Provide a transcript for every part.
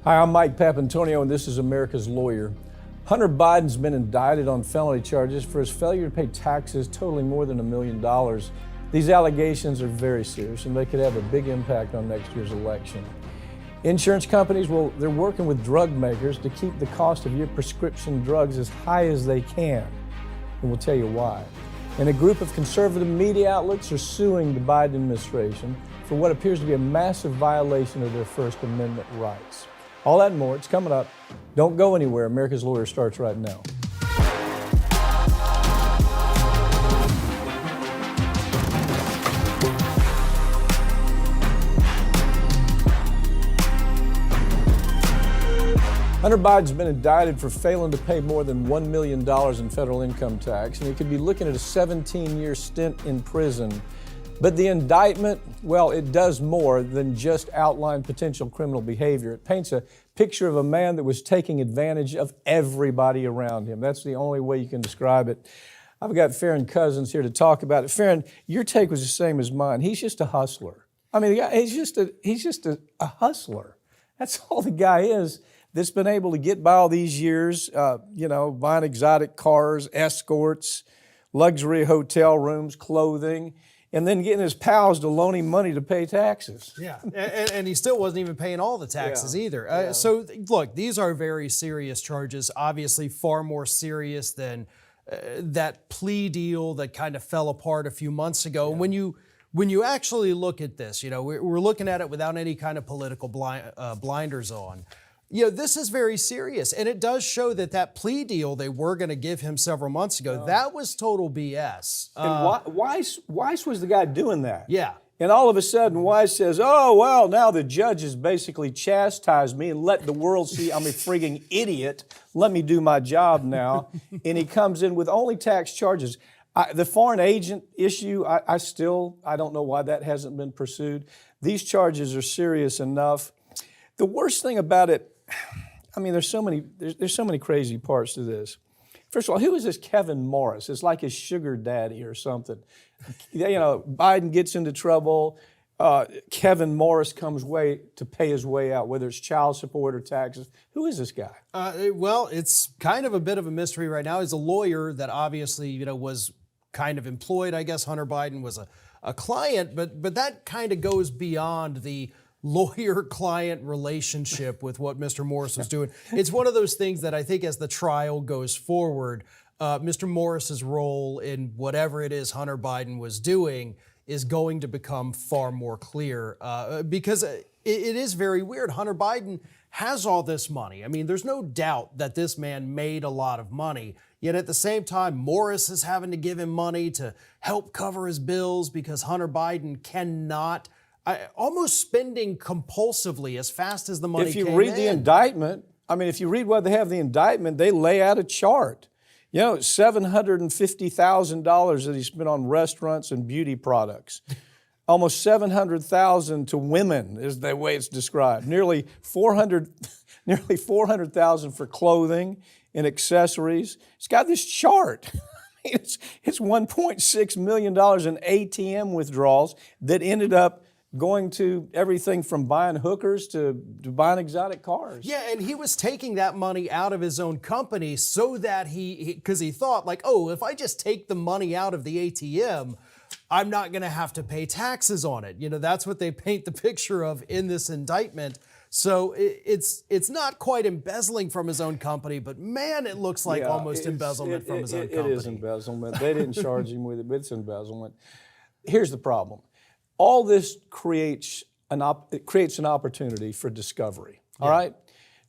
Hi, I'm Mike Papantonio, and this is America's Lawyer. Hunter Biden's been indicted on felony charges for his failure to pay taxes totaling more than $1 million. These allegations are very serious, and they could have a big impact on next year's election. Insurance companies, well, they're working with drug makers to keep the cost of your prescription drugs as high as they can, and we'll tell you why. And a group of conservative media outlets are suing the Biden administration for what appears to be a massive violation of their First Amendment rights. All that and more, it's coming up. Don't go anywhere. America's Lawyer starts right now. Hunter Biden's been indicted for failing to pay more than $1 million in federal income tax, and he could be looking at a 17-year stint in prison. But the indictment, well, it does more than just outline potential criminal behavior. It paints a picture of a man that was taking advantage of everybody around him. That's the only way you can describe it. I've got Farron Cousins here to talk about it. Farron, your take was the same as mine. He's just a hustler. I mean, he's just a hustler. That's all the guy is, that's been able to get by all these years, buying exotic cars, escorts, luxury hotel rooms, clothing, and then getting his pals to loan him money to pay taxes. Yeah, and he still wasn't even paying all the taxes either. So look, these are very serious charges, obviously far more serious than that plea deal that kind of fell apart a few months ago. Yeah. When you actually look at this, we're looking at it without any kind of political blinders on. This is very serious, and it does show that plea deal they were going to give him several months ago, that was total BS. And Weiss was the guy doing that. Yeah. And all of a sudden, Weiss says, oh, well, now the judge has basically chastised me and let the world see I'm a frigging idiot. Let me do my job now. And he comes in with only tax charges. The foreign agent issue, I don't know why that hasn't been pursued. These charges are serious enough. The worst thing about it, I mean, there's so many crazy parts to this. First of all, who is this Kevin Morris? It's like his sugar daddy or something. Biden gets into trouble. Kevin Morris comes to pay his way out, whether it's child support or taxes. Who is this guy? Well, it's kind of a bit of a mystery right now. He's a lawyer that obviously, was kind of employed. I guess Hunter Biden was a client, but that kind of goes beyond the lawyer-client relationship with what Mr. Morris was doing. It's one of those things that I think as the trial goes forward, Mr. Morris's role in whatever it is Hunter Biden was doing is going to become far more clear because it is very weird. Hunter Biden has all this money. I mean, there's no doubt that this man made a lot of money. Yet at the same time, Morris is having to give him money to help cover his bills because Hunter Biden cannot almost spending compulsively as fast as the money came in. If you read the indictment, if you read what they have in the indictment, they lay out a chart. $750,000 that he spent on restaurants and beauty products. Almost $700,000 to women is the way it's described. Nearly $400,000 for clothing and accessories. It's got this chart. It's $1.6 million in ATM withdrawals that ended up going to everything from buying hookers to buying exotic cars. Yeah, and he was taking that money out of his own company so that because he thought if I just take the money out of the ATM, I'm not going to have to pay taxes on it. That's what they paint the picture of in this indictment. So it's not quite embezzling from his own company, but man, it looks like almost embezzlement from his own company. It is embezzlement. They didn't charge him with it, but it's embezzlement. Here's the problem. All this creates an opportunity for discovery, all right?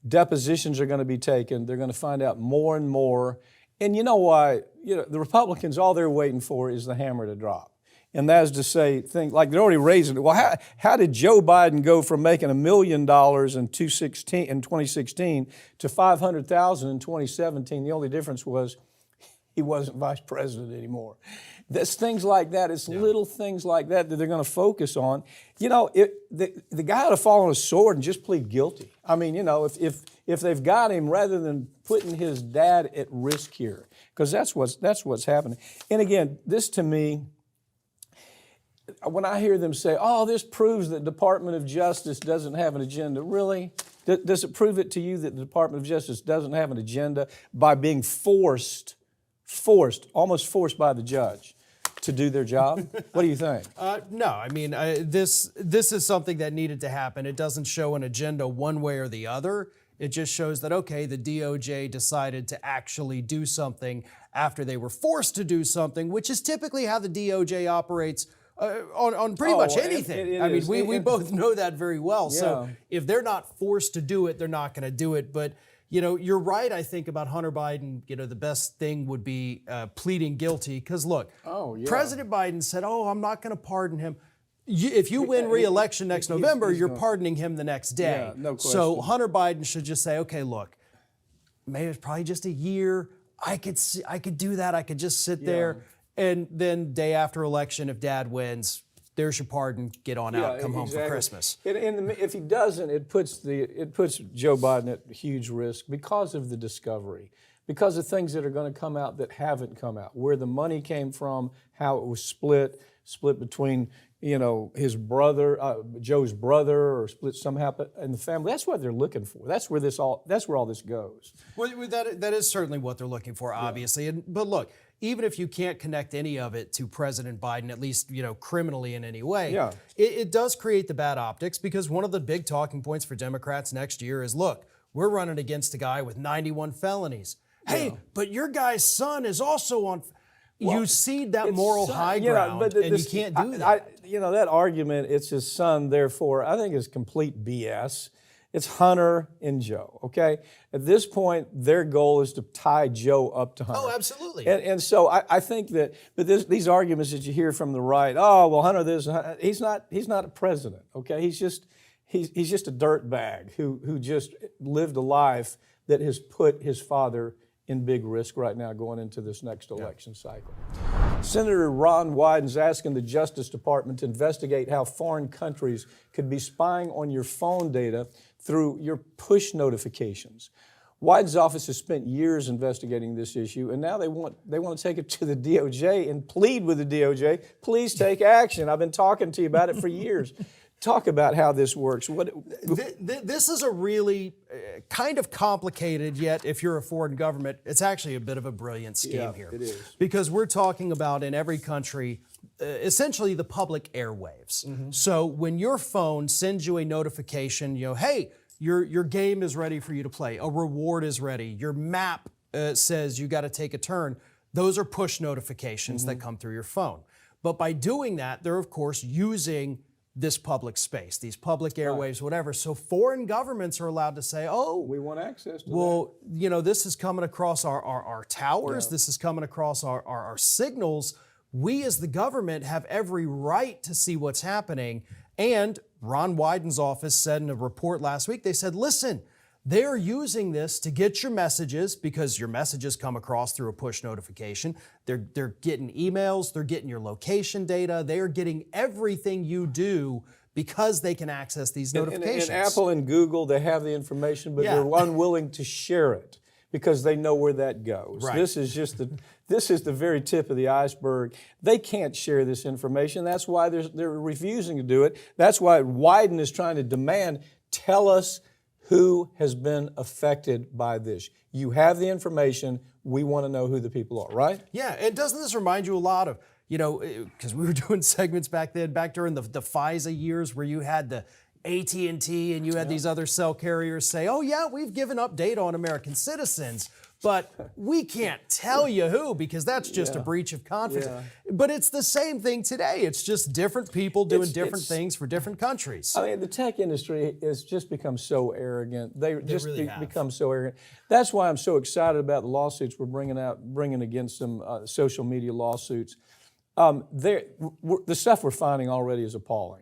Depositions are going to be taken. They're going to find out more and more. And you know why? The Republicans, all they're waiting for is the hammer to drop. And that is to say, things like they're already raising it. Well, how did Joe Biden go from making $1 million in 2016 to $500,000 in 2017? The only difference was he wasn't vice president anymore. There's things like that. It's little things like that they're going to focus on. The guy ought to fall on his sword and just plead guilty. If they've got him, rather than putting his dad at risk here, because that's what's happening. And again, this to me, when I hear them say, "Oh, this proves that Department of Justice doesn't have an agenda," really? Does it prove it to you that the Department of Justice doesn't have an agenda by being almost forced by the judge to do their job? What do you think? No, I mean, this is something that needed to happen. It doesn't show an agenda one way or the other. It just shows that, okay, the DOJ decided to actually do something after they were forced to do something, which is typically how the DOJ operates on pretty much anything. I mean, we both know that very well. Yeah. So if they're not forced to do it, they're not going to do it. But, you know, you're right, I think, about Hunter Biden. You know, the best thing would be pleading guilty. Because, look, President Biden said, I'm not going to pardon him. If you win re-election next November, you're pardoning him the next day. Yeah, no question. So Hunter Biden should just say, okay, look, maybe it's probably just a year. I could do that. I could just sit there. And then day after election, if Dad wins, there's your pardon. Get on out. Come home for Christmas. If he doesn't, it puts Joe Biden at huge risk because of the discovery, because of things that are going to come out that haven't come out, where the money came from, how it was split between his brother, Joe's brother, or split somehow in the family. That's what they're looking for. That's where all this goes. Well, that is certainly what they're looking for, obviously. But look, even if you can't connect any of it to President Biden, at least criminally in any way, it does create the bad optics, because one of the big talking points for Democrats next year is, look, we're running against a guy with 91 felonies. Hey, but your guy's son is also on. You cede that moral high ground, and you can't do that. That argument, it's his son, therefore, I think is complete BS. It's Hunter and Joe, okay? At this point, their goal is to tie Joe up to Hunter. Oh, absolutely. And so I think that, but these arguments that you hear from the right, Hunter this, he's not a president, okay? He's just a dirt bag who just lived a life that has put his father in big risk right now going into this next election cycle. Senator Ron Wyden's asking the Justice Department to investigate how foreign countries could be spying on your phone data through your push notifications. Wyden's office has spent years investigating this issue, and now they want to take it to the DOJ and plead with the DOJ, please take action. I've been talking to you about it for years. Talk about how this works. This is a really kind of complicated, yet if you're a foreign government, it's actually a bit of a brilliant scheme here. It is. Because we're talking about, in every country, essentially the public airwaves. Mm-hmm. So when your phone sends you a notification, hey, your game is ready for you to play, a reward is ready, your map says you got to take a turn, those are push notifications that come through your phone. But by doing that, they're of course using this public space, these public airwaves, whatever. So foreign governments are allowed to say, we want access to that. This is coming across our towers. This is coming across our signals. We as the government have every right to see what's happening. And Ron Wyden's office said in a report last week, they said, listen, they're using this to get your messages, because your messages come across through a push notification. They're getting emails, they're getting your location data, they're getting everything you do because they can access these notifications. And Apple and Google, they have the information, but they're unwilling to share it because they know where that goes. Right. This is the very tip of the iceberg. They can't share this information. That's why they're refusing to do it. That's why Wyden is trying to demand, tell us who has been affected by this. You have the information. We want to know who the people are, right? Yeah, and doesn't this remind you a lot of, because we were doing segments back during the FISA years, where you had the AT&T and you had these other cell carriers say, we've given up data on American citizens, but we can't tell you who, because that's just a breach of confidence. Yeah. But it's the same thing today. It's just different people doing different things for different countries. I mean, the tech industry has just become so arrogant. They just really become so arrogant. That's why I'm so excited about the lawsuits we're bringing against them, social media lawsuits. The stuff we're finding already is appalling.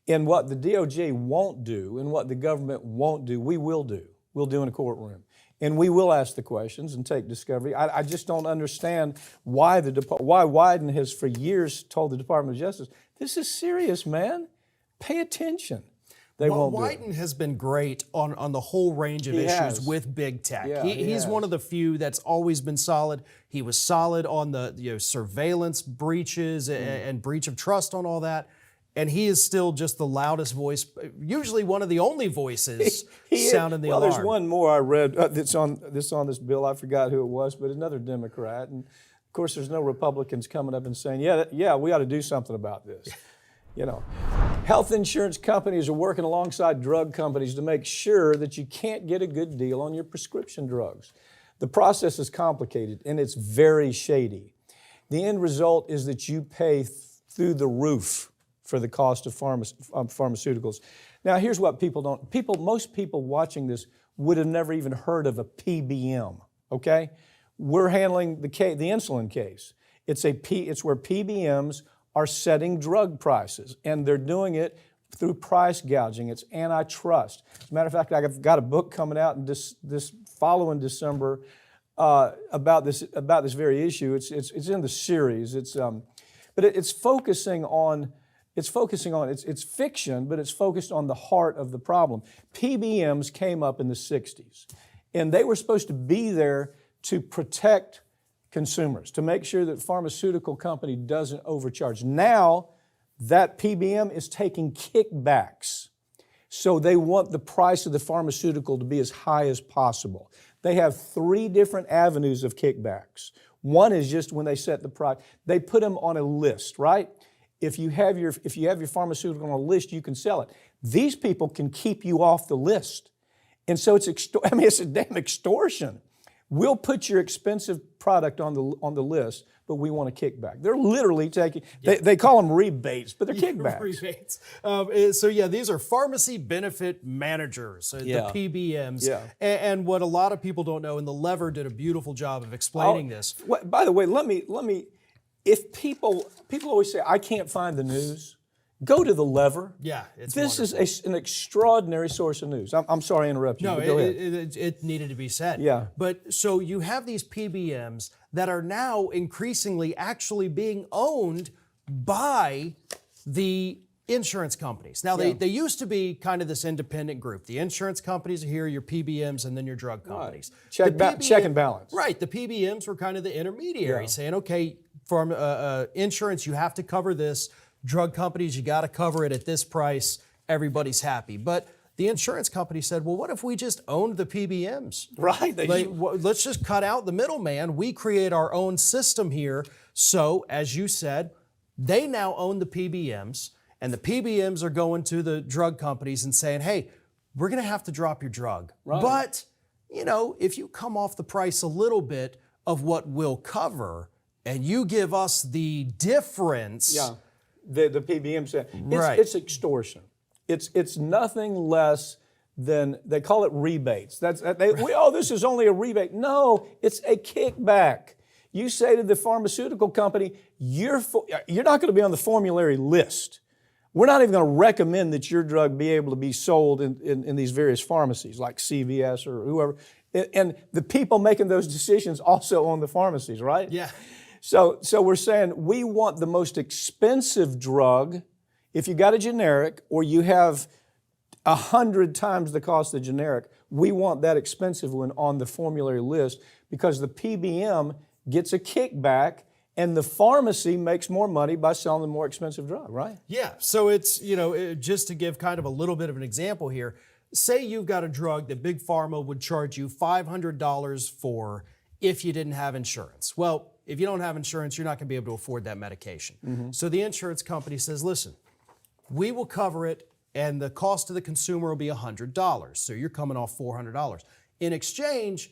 And what the DOJ won't do and what the government won't do, we will do. We'll do in a courtroom. And we will ask the questions and take discovery. I just don't understand why Wyden has for years told the Department of Justice, this is serious, man. Pay attention. Wyden has been great on the whole range of issues with big tech. Yeah, he's one of the few that's always been solid. He was solid on the surveillance breaches and breach of trust on all that. and he is still just the loudest voice, usually one of the only voices sounding the well, alarm. there's one more I read that's on this bill. I forgot who it was, but another Democrat. And of course, there's no Republicans coming up and saying, yeah, we ought to do something about this. You know, health insurance companies are working alongside drug companies to make sure that you can't get a good deal on your prescription drugs. The process is complicated and it's very shady. The end result is that you pay through the roof for the cost of pharmaceuticals. Now, here's what most people watching this would have never even heard of a PBM, okay? We're handling the insulin case. It's where PBMs are setting drug prices, and they're doing it through price gouging. It's antitrust. As a matter of fact, I've got a book coming out in this following December about this very issue. It's in the series. But it's focusing on it's fiction, but it's focused on the heart of the problem. PBMs came up in the 60s, and they were supposed to be there to protect consumers, to make sure that the pharmaceutical company doesn't overcharge. Now, that PBM is taking kickbacks. So they want the price of the pharmaceutical to be as high as possible. They have 3 different avenues of kickbacks. One is just when they set the price, they put them on a list, right? If you have your pharmaceutical on a list, you can sell it. These people can keep you off the list. And so it's a damn extortion. We'll put your expensive product on the list, but we want a kickback. They're literally taking, they call them rebates, but they're kickbacks. Rebates. These are pharmacy benefit managers, the PBMs. Yeah. And what a lot of people don't know, and the Lever did a beautiful job of explaining this. By the way, let me, if people always say, I can't find the news, go to the Lever. Yeah, it's This wonderful. is an extraordinary source of news. I'm sorry I interrupted you, No, but go ahead. it needed to be said. Yeah. But so you have these PBMs that are now increasingly actually being owned by the insurance companies. Now, they used to be kind of this independent group. The insurance companies are here, your PBMs, and then your drug companies. Right. Check and balance. Right. The PBMs were kind of the intermediary, saying, okay, for insurance, you have to cover this. Drug companies, you got to cover it at this price. Everybody's happy. But the insurance company said, well, what if we just owned the PBMs? Right. Let's just cut out the middleman. We create our own system here. So, as you said, they now own the PBMs, and the PBMs are going to the drug companies and saying, hey, we're going to have to drop your drug. Right. But, if you come off the price a little bit of what we'll cover, and you give us the difference. Yeah. The PBM said Right. It's extortion. It's nothing less than, they call it rebates. This is only a rebate. No, it's a kickback. You say to the pharmaceutical company, you're not going to be on the formulary list. We're not even going to recommend that your drug be able to be sold in these various pharmacies like CVS or whoever. And the people making those decisions also own the pharmacies, right? Yeah. So we're saying we want the most expensive drug. If you got a generic or you have 100 times the cost of the generic, we want that expensive one on the formulary list because the PBM gets a kickback and the pharmacy makes more money by selling the more expensive drug, right? Yeah. So it's, just to give kind of a little bit of an example here, say you've got a drug that Big Pharma would charge you $500 for if you didn't have insurance. Well, if you don't have insurance, you're not going to be able to afford that medication. Mm-hmm. So the insurance company says, listen, we will cover it and the cost to the consumer will be $100. So you're coming off $400. In exchange,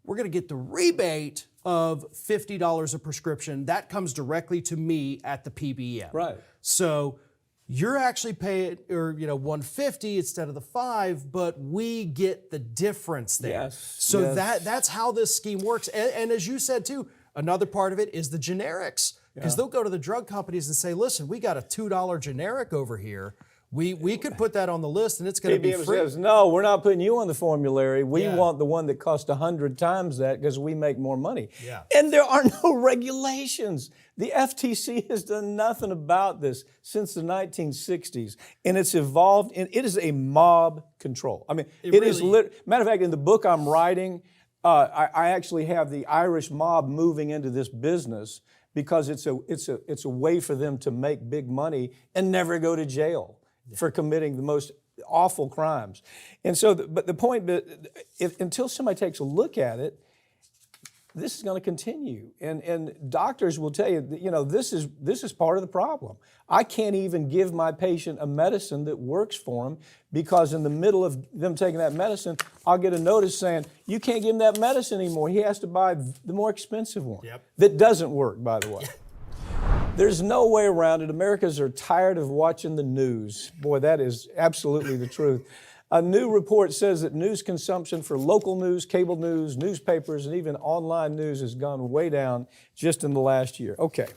we're going to get the rebate of $50 a prescription. That comes directly to me at the PBM. Right. So you're actually paying $150 instead of the $5, but we get the difference there. Yes. So yes. that's how this scheme works. And as you said too, another part of it is the generics. Because they'll go to the drug companies and say, listen, we got a $2 generic over here. We could put that on the list and it's going to be PBM free. says, no, we're not putting you on the formulary. We want the one that costs 100 times that because we make more money. Yeah. And there are no regulations. The FTC has done nothing about this since the 1960s. And it's evolved, and it is a mob control. I mean, it is, matter of fact, in the book I'm writing, I actually have the Irish mob moving into this business because it's a way for them to make big money and never go to jail for committing the most awful crimes. And so, but the point, until somebody takes a look at it, this is going to continue, and doctors will tell you, this is part of the problem. I can't even give my patient a medicine that works for them because in the middle of them taking that medicine, I'll get a notice saying, you can't give him that medicine anymore. He has to buy the more expensive one. Yep. That doesn't work, by the way. There's no way around it. Americans are tired of watching the news. Boy, that is absolutely the truth. A new report says that news consumption for local news, cable news, newspapers, and even online news has gone way down just in the last year. Okay.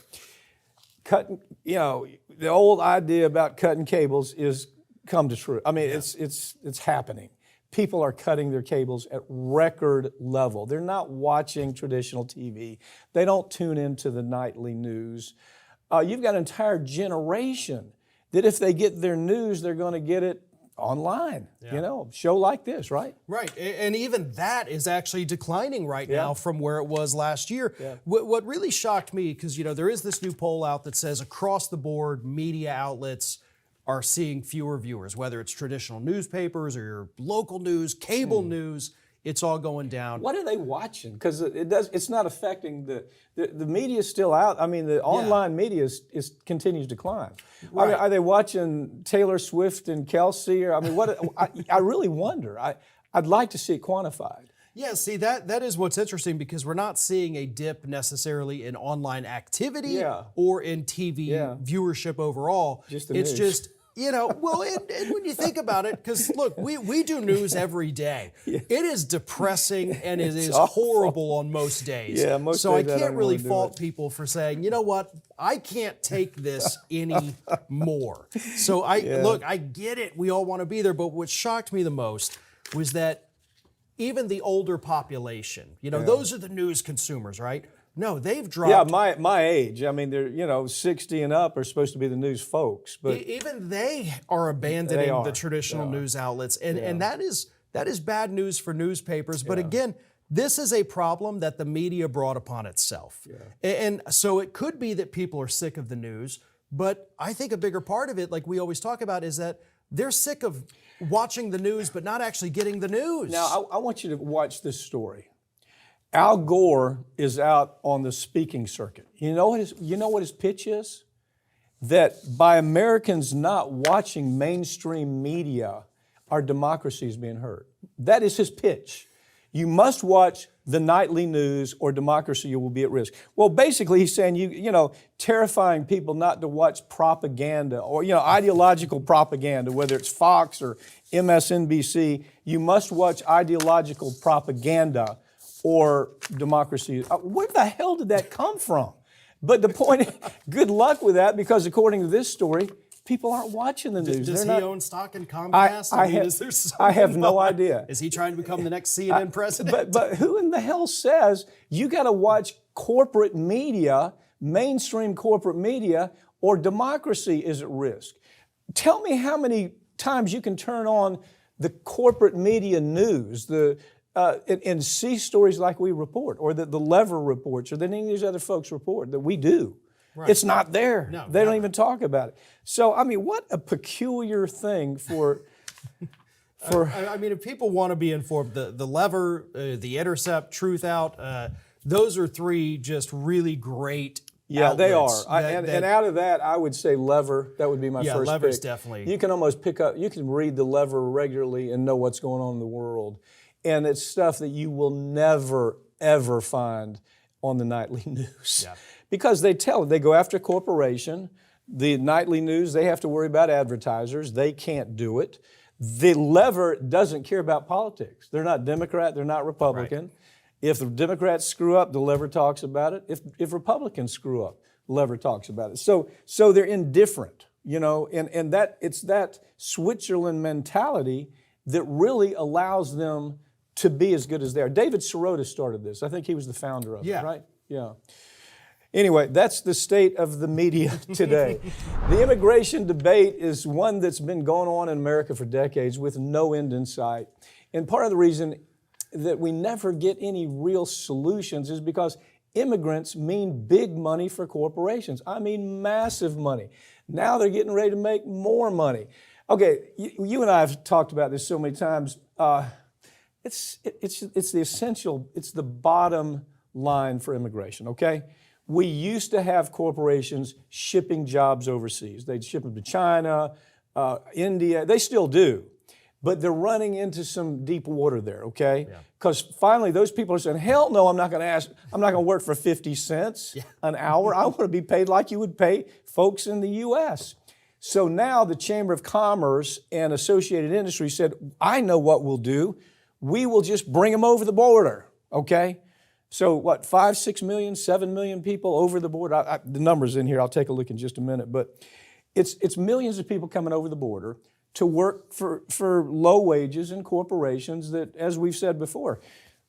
The old idea about cutting cables is come to true. I mean, it's happening. People are cutting their cables at record level. They're not watching traditional TV. They don't tune into the nightly news. You've got an entire generation that if they get their news, they're going to get it online, show like this, right? Right, and even that is actually declining right now from where it was last year. Yeah. What really shocked me, because there is this new poll out that says across the board, media outlets are seeing fewer viewers, whether it's traditional newspapers or your local news, cable news. It's all going down. What are they watching? Because it's not affecting the media is still out. I mean, the online media continues to climb. Right. Are they watching Taylor Swift and Kelsey? Or what? I really wonder. I'd like to see it quantified. Yeah, see, that is what's interesting, because we're not seeing a dip necessarily in online activity or in TV viewership overall. Just the it's news. Just well, and when you think about it, because look, we do news every day. Yeah. It is depressing and it is horrible on most days. Yeah, most so days I can't really fault it. people for saying, you know what, I can't take this anymore. So look, I get it. We all want to be there, but what shocked me the most was that even the older population, those are the news consumers, right? No, they've dropped. Yeah, my age. I mean, they're 60 and up are supposed to be the news folks, but even they are abandoning the traditional news outlets, and that is bad news for newspapers. But again, this is a problem that the media brought upon itself, and so it could be that people are sick of the news. But I think a bigger part of it, like we always talk about, is that they're sick of watching the news but not actually getting the news. Now, I want you to watch this story. Al Gore is out on the speaking circuit. You know what his pitch is? That by Americans not watching mainstream media, our democracy is being hurt. That is his pitch. You must watch the nightly news or democracy will be at risk. Well, basically he's saying, terrifying people not to watch propaganda or, ideological propaganda, whether it's Fox or MSNBC. You must watch ideological propaganda or democracy. Where the hell did that come from? But the point, good luck with that, because according to this story, people aren't watching the news. Does he own stock in Comcast? I have no idea. Is he trying to become the next CNN president? But who in the hell says you got to watch corporate media, mainstream corporate media, or democracy is at risk? Tell me how many times you can turn on the corporate media news, and see stories like we report, or that the Lever reports, or that any of these other folks report, that we do. Right. It's not there. No, they don't even talk about it. So, I mean, what a peculiar thing for... if people want to be informed, the Lever, The Intercept, Truth Out, those are three just really great outlets. They are. And out of that, I would say Lever. That would be my first Lever's pick. Definitely. You can almost you can read the Lever regularly and know what's going on in the world. And it's stuff that you will never, ever find on the nightly news. Yeah. Because they go after a corporation. The nightly news, they have to worry about advertisers. They can't do it. The Lever doesn't care about politics. They're not Democrat, they're not Republican. Right. If the Democrats screw up, the Lever talks about it. If Republicans screw up, the Lever talks about it. So they're indifferent, and it's that Switzerland mentality that really allows them to be as good as they are. David Sirota started this. I think he was the founder of it, right? Yeah. Anyway, that's the state of the media today. The immigration debate is one that's been going on in America for decades with no end in sight. And part of the reason that we never get any real solutions is because immigrants mean big money for corporations. I mean massive money. Now they're getting ready to make more money. Okay, you and I have talked about this so many times. It's the essential, it's the bottom line for immigration, okay? We used to have corporations shipping jobs overseas. They'd ship them to China, India, they still do. But they're running into some deep water there, okay? Because finally those people are saying, hell no, I'm not gonna work for 50 cents an hour. I want to be paid like you would pay folks in the US. So now the Chamber of Commerce and Associated Industries said, I know what we'll do. We will just bring them over the border, okay? So what, 5, 6 million, 7 million people over the border? The number's in here, I'll take a look in just a minute. But it's millions of people coming over the border to work for low wages in corporations that, as we've said before,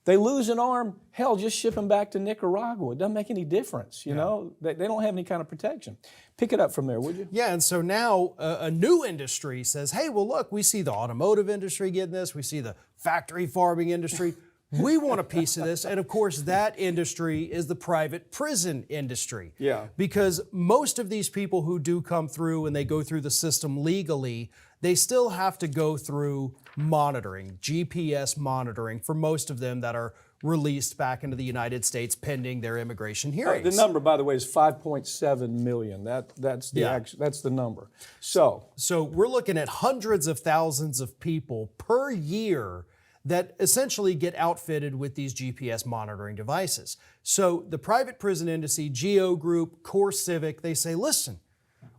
they lose an arm, hell, just ship them back to Nicaragua. It doesn't make any difference, you know? They don't have any kind of protection. Pick it up from there, would you? Yeah, and so now a new industry says, hey, well, look, we see the automotive industry getting this. We see the factory farming industry. We want a piece of this. And of course, that industry is the private prison industry. Yeah. Because most of these people who do come through and they go through the system legally, they still have to go through monitoring, GPS monitoring for most of them that are released back into the United States pending their immigration hearings. The number, by the way, is 5.7 million. That's the number. So we're looking at hundreds of thousands of people per year that essentially get outfitted with these GPS monitoring devices. So the private prison industry, Geo Group, CoreCivic, they say, listen,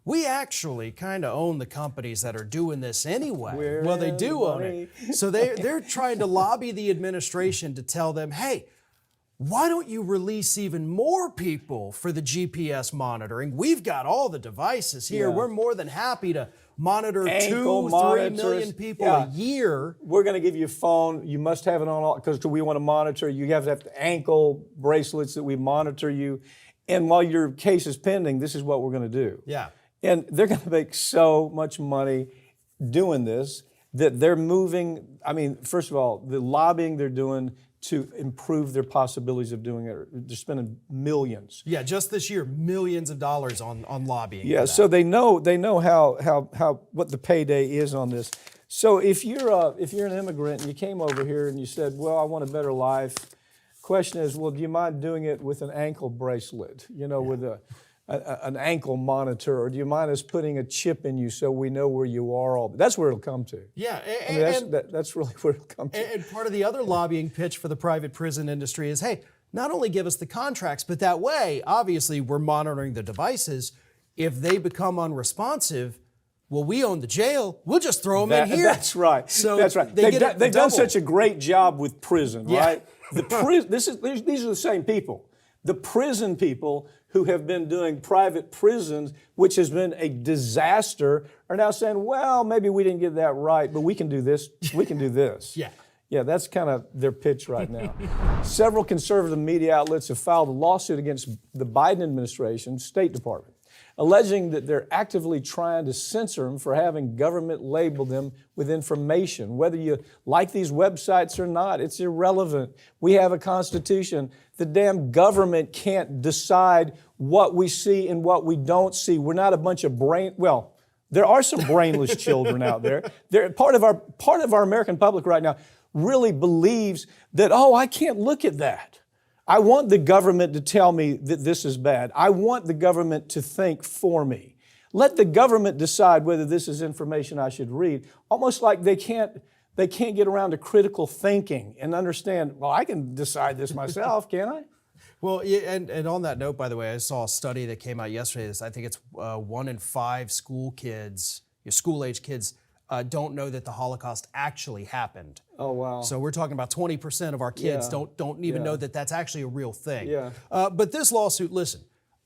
we actually kind of own the companies that are doing this anyway. Well, they do own it. So they're trying to lobby the administration to tell them, hey, why don't you release even more people for the GPS monitoring? We've got all the devices here. We're more than happy to monitor 2-3 million people a year. We're going to give you a phone. You must have it on because we want to monitor. You have to have ankle bracelets that we monitor you. And while your case is pending, this is what we're going to do. Yeah. And they're going to make so much money doing this that they're moving. I mean, first of all, the lobbying they're doing to improve their possibilities of doing it, they're spending millions. Yeah, just this year, millions of dollars on lobbying. Yeah, so they know how what the payday is on this. So if you're an immigrant and you came over here and you said, well, I want a better life. Question is, well, do you mind doing it with an ankle bracelet? You know, with an ankle monitor, or do you mind us putting a chip in you so we know where you are? All that's where it'll come to. Yeah, that's really where it'll come to. And part of the other lobbying pitch for the private prison industry is, hey, not only give us the contracts, but that way, obviously, we're monitoring the devices. If they become unresponsive, well, we own the jail. We'll just throw them in here. That's right. So that's right. They've done such a great job with prison, right? These are the same people. The prison people who have been doing private prisons, which has been a disaster, are now saying, well, maybe we didn't get that right, but we can do this. We can do this. Yeah, that's kind of their pitch right now. Several conservative media outlets have filed a lawsuit against the Biden administration, State Department, alleging that they're actively trying to censor them for having government label them with information. Whether you like these websites or not, it's irrelevant. We have a constitution. The damn government can't decide what we see and what we don't see. We're not a bunch of there are some brainless children out there. Part of our American public right now really believes that, oh, I can't look at that. I want the government to tell me that this is bad. I want the government to think for me. Let the government decide whether this is information I should read. Almost like they can't get around to critical thinking and understand, well, I can decide this myself, can't I? Well, yeah, and on that note, by the way, I saw a study that came out yesterday. I think it's 1 in 5 school-age kids don't know that the Holocaust actually happened. Oh, wow. So we're talking about 20% of our kids don't even know that that's actually a real thing. Yeah. But this lawsuit, listen,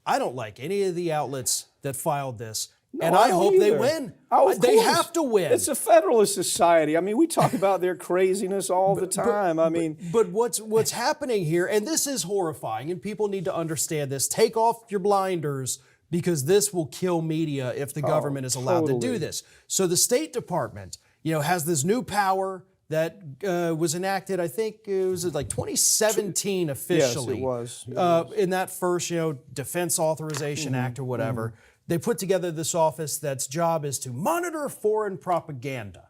I don't like any of the outlets that filed this. No, and I hope they win. Oh, they have to win. It's a Federalist Society. I mean, we talk about their craziness all the time. But what's happening here, and this is horrifying, and people need to understand this. Take off your blinders, because this will kill media if the government is allowed to do this. So the State Department, has this new power. that was enacted, I think it was like 2017 officially. Yes, it was. In that first, Defense Authorization Act or whatever, they put together this office that's job is to monitor foreign propaganda.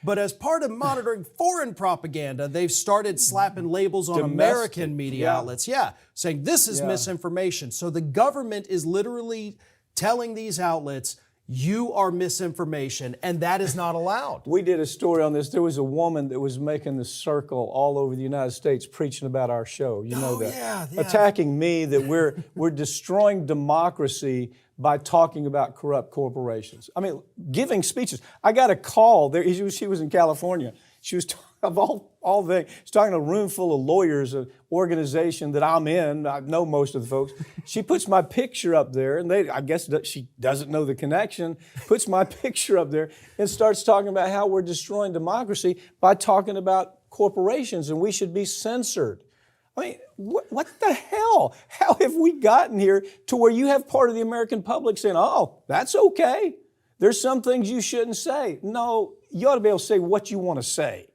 But as part of monitoring foreign propaganda, they've started slapping labels on American media outlets. Yeah, saying this is misinformation. So the government is literally telling these outlets, you are misinformation, and that is not allowed. We did a story on this. There was a woman that was making the circle all over the United States preaching about our show. You know that. Yeah. Attacking me that we're destroying democracy by talking about corrupt corporations. I mean, giving speeches. I got a call there. She was in California. She was of all things. She's talking to a room full of lawyers, an organization that I'm in. I know most of the folks. She puts my picture up there, and I guess she doesn't know the connection, puts my picture up there and starts talking about how we're destroying democracy by talking about corporations and we should be censored. I mean, what the hell? How have we gotten here to where you have part of the American public saying, oh, that's okay. There's some things you shouldn't say. No, you ought to be able to say what you want to say.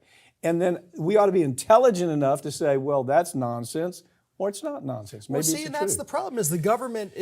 And then we ought to be intelligent enough to say, well, that's nonsense, or it's not nonsense. Maybe and that's the problem is the government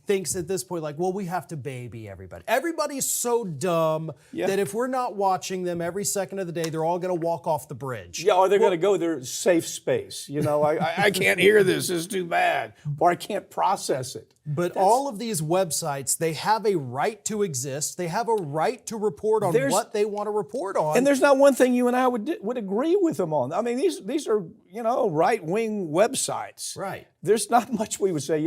thinks at this point, like, well, we have to baby everybody. Everybody's so dumb that if we're not watching them every second of the day, they're all going to walk off the bridge. Yeah, or they're going to go their safe space. I can't hear this. It's too bad. Or I can't process it. But all of these websites, they have a right to exist. They have a right to report on what they want to report on. And there's not one thing you and I would agree with them on. I mean, these are, right-wing websites. Right. There's not much we would say,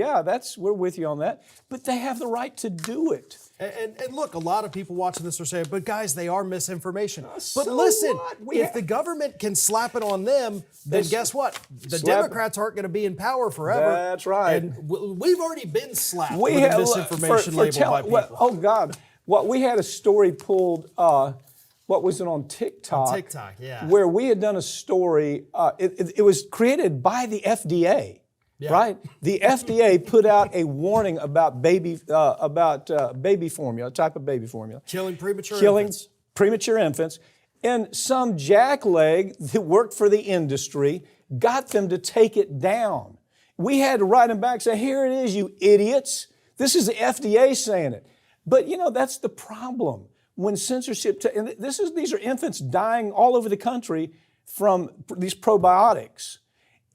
we're with you on that. But they have the right to do it. And look, a lot of people watching this are saying, but guys, they are misinformation. But so listen, what? if the government can slap it on them, then guess what? The Democrats aren't going to be in power forever. That's right. And we've already been slapped with a misinformation label by people. Oh, God. We had a story pulled, what was it, on TikTok? On TikTok, yeah. Where we had done a story. It was created by the FDA. Yeah. Right? The FDA put out a warning about baby formula, a type of baby formula. Killing premature infants. And some jackleg that worked for the industry got them to take it down. We had to write them back and say, here it is, you idiots. This is the FDA saying it. But, that's the problem. When censorship, and these are infants dying all over the country from these probiotics.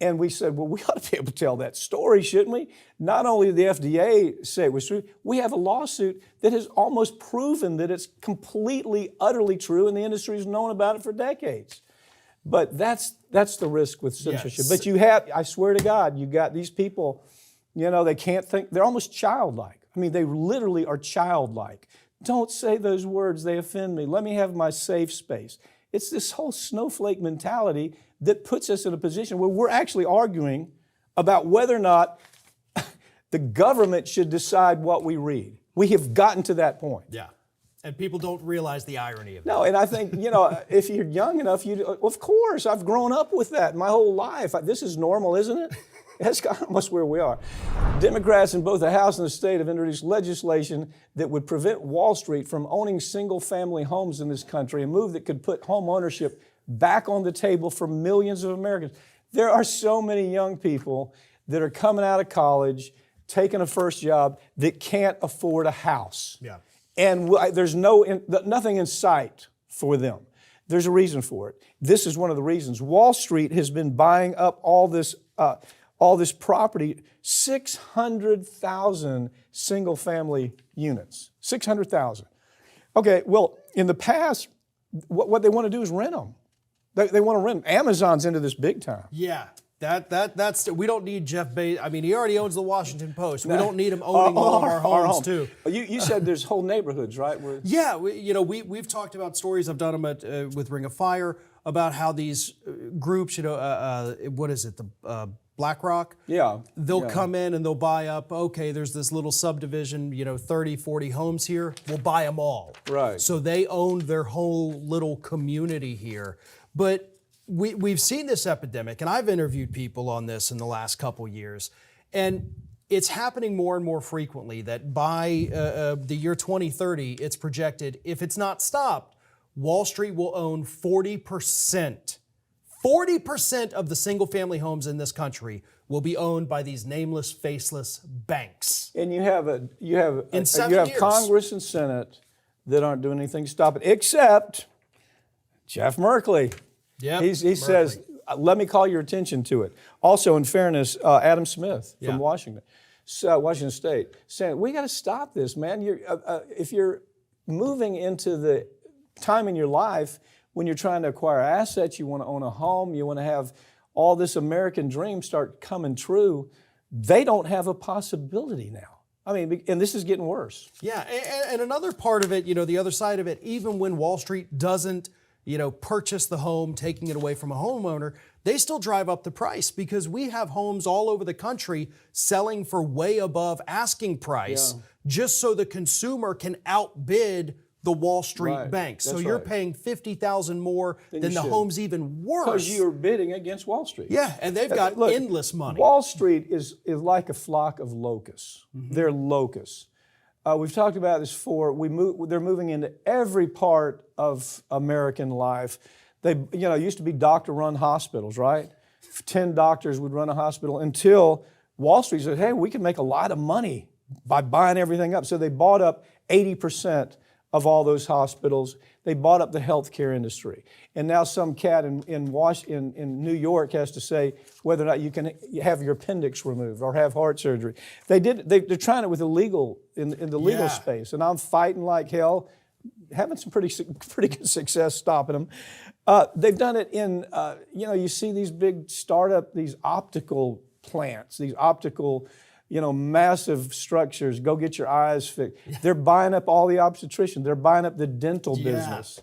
And we said, well, we ought to be able to tell that story, shouldn't we? Not only did the FDA say it was true, we have a lawsuit that has almost proven that it's completely, utterly true, and the industry's known about it for decades. But that's the risk with censorship. Yes. But I swear to God, you got these people, they can't think, they're almost childlike. I mean, they literally are childlike. Don't say those words, they offend me. Let me have my safe space. It's this whole snowflake mentality that puts us in a position where we're actually arguing about whether or not the government should decide what we read. We have gotten to that point. Yeah. And people don't realize the irony of that. No, and I think, if you're young enough, of course, I've grown up with that my whole life. This is normal, isn't it? That's almost where we are. Democrats in both the House and the state have introduced legislation that would prevent Wall Street from owning single-family homes in this country, a move that could put home ownership back on the table for millions of Americans. There are so many young people that are coming out of college, taking a first job, that can't afford a house. Yeah. And there's nothing in sight for them. There's a reason for it. This is one of the reasons. Wall Street has been buying up all this property, 600,000 single-family units. 600,000. Okay, well, in the past, what they want to do is rent them. They want to rent them. Amazon's into this big time. Yeah, that's we don't need Jeff Bezos. I mean, he already owns the Washington Post. We don't need him owning all of our homes too. You said there's whole neighborhoods, right? Yeah, we've talked about stories. I've done them with Ring of Fire about how these groups, what is it, the BlackRock? Yeah. They'll come in and they'll buy up, okay, there's this little subdivision, 30, 40 homes here. We'll buy them all. Right. So they owned their whole little community here. But we've seen this epidemic, and I've interviewed people on this in the last couple years, and it's happening more and more frequently that by the year 2030, it's projected, if it's not stopped, Wall Street will own 40%. 40% of the single-family homes in this country will be owned by these nameless, faceless banks. And you have In 7 years. Congress and Senate that aren't doing anything to stop it, except Jeff Merkley. Yep, He says, let me call your attention to it. Also, in fairness, Adam Smith from Yeah. Washington State, saying, we got to stop this, man. If you're moving into the time in your life when you're trying to acquire assets, you want to own a home, you want to have all this American dream start coming true, they don't have a possibility now. I mean, and this is getting worse. Yeah, and another part of it, the other side of it, even when Wall Street doesn't, purchase the home, taking it away from a homeowner, they still drive up the price because we have homes all over the country selling for way above asking price just so the consumer can outbid the Wall Street banks. So you're paying $50,000 more than the home's even worse. Because you're bidding against Wall Street. Yeah, and they've got endless money. Wall Street is like a flock of locusts. They're locusts. We've talked about this before. They're moving into every part of American life. They, used to be doctor-run hospitals, right? 10 doctors would run a hospital until Wall Street said, hey, we can make a lot of money by buying everything up. So they bought up 80% of all those hospitals. They bought up the healthcare industry. And now some cat in New York has to say whether or not you can have your appendix removed or have heart surgery. They're trying it with in the legal space. And I'm fighting like hell, having some pretty good success stopping them. They've done it in, you see these big these optical plants, these optical massive structures, go get your eyes fixed. They're buying up all the obstetricians. They're buying up the dental business.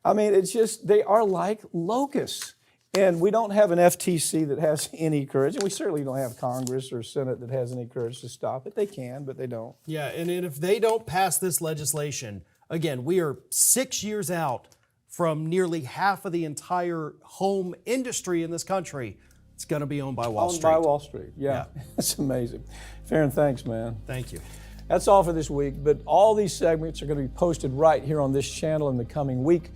I mean, it's just, they are like locusts. And we don't have an FTC that has any courage, and we certainly don't have Congress or Senate that has any courage to stop it. They can, but they don't. Yeah, and if they don't pass this legislation, again, we are 6 years out from nearly half of the entire home industry in this country. It's going to be owned by Wall Street. Owned by Wall Street, yeah. That's amazing. Farron, thanks, man. Thank you. That's all for this week, but all these segments are going to be posted right here on this channel in the coming week.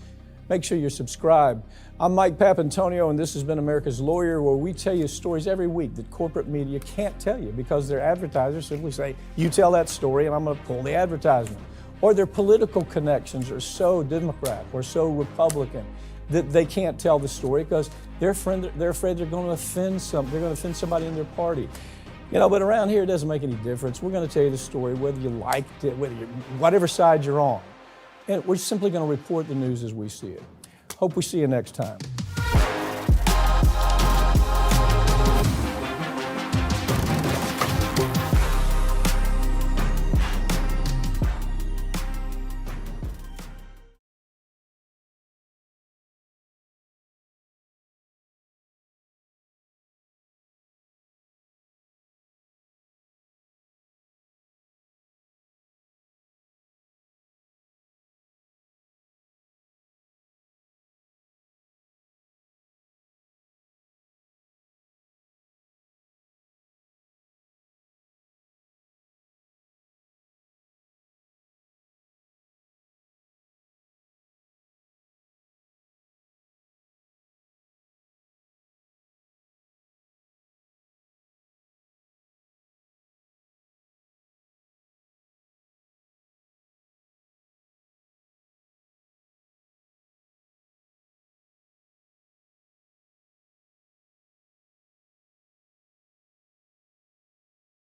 Make sure you're subscribed. I'm Mike Papantonio, and this has been America's Lawyer, where we tell you stories every week that corporate media can't tell you because their advertisers simply say, you tell that story and I'm going to pull the advertisement. Or their political connections are so Democrat or so Republican that they can't tell the story because they're afraid they're going to offend somebody in their party. But around here it doesn't make any difference. We're going to tell you the story whether you liked it, whatever side you're on. And we're simply going to report the news as we see it. Hope we see you next time.